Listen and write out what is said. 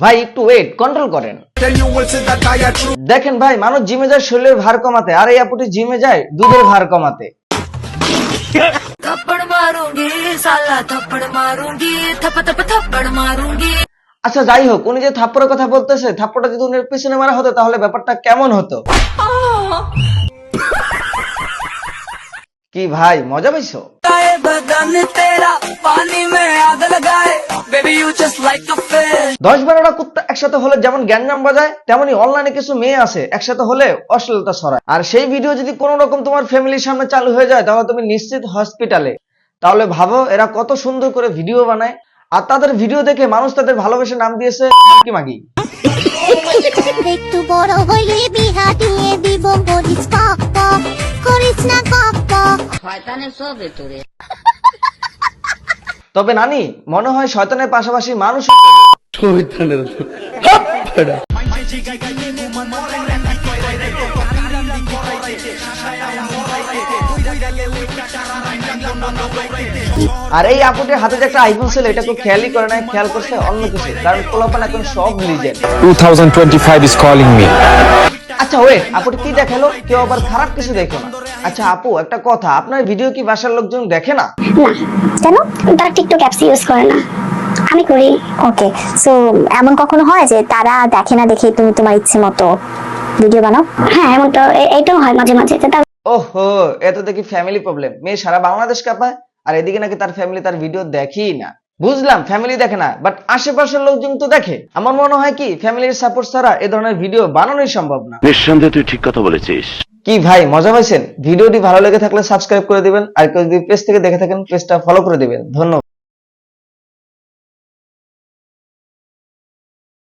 ভাই একটু wait control করেন। দেখেন ভাই, মানুষ জিমে যায় শরীরের ভার কমাতে, আর এই আপুটি জিমে যায় দুধের ভার কমাতে। थप्पड़ मारूंगी साला थप्पड़ मारूंगी थप थप थप्पड़ मारूंगी। আচ্ছা যাই হোক, উনি যে থাপ্পড়ের কথা বলতেছে, থাপ্পড়টা যদি উনি পিছনে মারা হতো তাহলে ব্যাপারটা কেমন হতো? কি ভাই মজা পাইছো? 10-12টা কুত্তা একসাথে হলে যেমন গ্যাঞ্জাম বাজায়, তেমনি অনলাইনে কিছু মেয়ে আছে একসাথে হলে অশ্লীলতা ছড়ায়। আর সেই ভিডিও যদি কোনো রকম তোমার ফ্যামিলির সামনে চালু হয়ে যায় তাহলে তুমি নিশ্চিত হসপিটালে। তাহলে ভাবো এরা কত সুন্দর করে ভিডিও বানায়, আর তাদের ভিডিও দেখে মানুষ তাদের ভালোবেসে নাম দিয়েছে কি মাগি। একটু বড় হইলে বিহা দিয়ে দিব, করিস পাপ্পা করিস না পাপ্পা। শয়তানের সব ভেতরে। তবে নানি, মনে হয় শয়তানের পাশাপাশি মানুষ। আর এই আপুটির হাতে যে একটা আইফোন ছিল, এটা কেউ খেয়ালই করে না, খেয়াল করছে অন্য কিছু, কারণ পোলাপান এখন সব লিজেন্ড। 2025 is calling me. আচ্ছা ওয়েট, আপুটি কি দেখালো? কেউ আবার খারাপ কিছু দেখো না। আচ্ছা আপু, একটা কথা, আপনার ভিডিও কি বাসার লোকজন দেখে না? কেন? তারা টিকটক অ্যাপস ইউজ করে না, আমি করি। ওকে, সো এমন কখনো হয় যে তারা দেখে না দেখে তুমি তোমার ইচ্ছে মতো ভিডিও বানাও? হ্যাঁ, এমন তো এইটাও হয় মাঝে মাঝে। ওহো, এত দেখি ফ্যামিলি প্রবলেম। মেয়ে সারা বাংলাদেশ কাঁপায়, আর এদিকে নাকি তার ফ্যামিলি তার ভিডিও দেখেই না। বুঝলাম ফ্যামিলি দেখে না, বাট আশেপাশের লোকজন তো দেখে। আমার মনে হয় কি ফ্যামিলির সাপোর্ট ছাড়া এ ধরনের ভিডিও বানানোই সম্ভব না। নিঃসন্দেহে তুই ঠিক কথা বলেছিস। কি ভাই মজা পাইছেন? ভিডিওটি ভালো লেগে থাকলে সাবস্ক্রাইব করে দিবেন, আর কেউ যদি পেজ থেকে দেখে থাকেন পেজটা ফলো করে দিবেন। ধন্যবাদ।